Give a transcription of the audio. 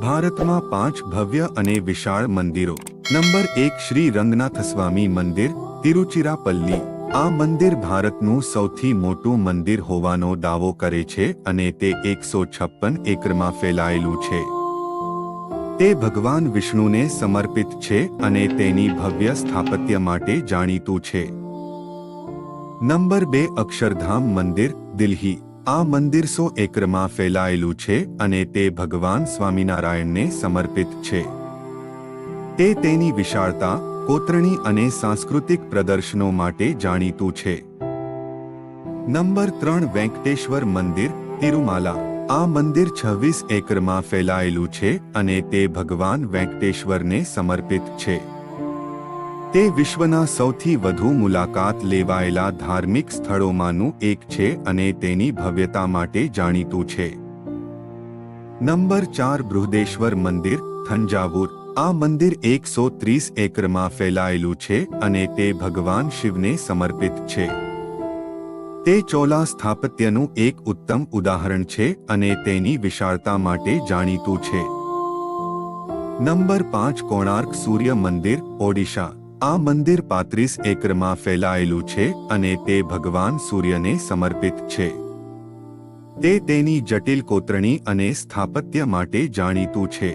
ભારતમાં 5 ભવ્ય અને વિશાળ મંદિરો. નંબર 1 શ્રી રંગનાથસ્વામી મંદિર, તિરુચિરાપલ્લી. આ મંદિર ભારતનું સૌથી મોટું મંદિર હોવાનો દાવો કરે છે અને તે 156 એકરમાં ફેલાયેલું છે. તે ભગવાન વિષ્ણુને સમર્પિત છે અને તેની ભવ્ય સ્થાપત્ય માટે જાણીતું છે. નંબર 2 અક્ષરધામ મંદિર, દિલ્હી. આ મંદિર 100 એકરમાં ફેલાયેલું છે અને તે ભગવાન સ્વામિનારાયણને સમર્પિત છે. તે તેની વિશાળતા, કોતરણી અને સાંસ્કૃતિક પ્રદર્શનો માટે જાણીતું છે. નંબર 3 વેંકટેશ્વર મંદિર, તિરુમાલા. આ મંદિર 26 એકરમાં ફેલાયેલું છે અને તે ભગવાન વેંકટેશ્વરને સમર્પિત છે. તે વિશ્વના સૌથી વધુ મુલાકાત લેવાયેલા ધાર્મિક સ્થળોમાંનું એક છે અને તેની ભવ્યતા માટે જાણીતું છે. નંબર 4 બૃહદેશ્વર મંદિર, થંજાવુર. આ મંદિર 130 એકરમાં ફેલાયેલું છે અને તે ભગવાન શિવને સમર્પિત છે. તે ચોલા સ્થાપત્યનું એક ઉત્તમ ઉદાહરણ છે અને તેની વિશાળતા માટે જાણીતું છે. નંબર 5 કોણાર્ક સૂર્ય મંદિર, ઓડિશા. આ મંદિર 35 એકરમાં ફેલાયેલું છે અને તે ભગવાન સૂર્યને સમર્પિત છે. તે તેની જટિલ કોતરણી અને સ્થાપત્ય માટે જાણીતું છે.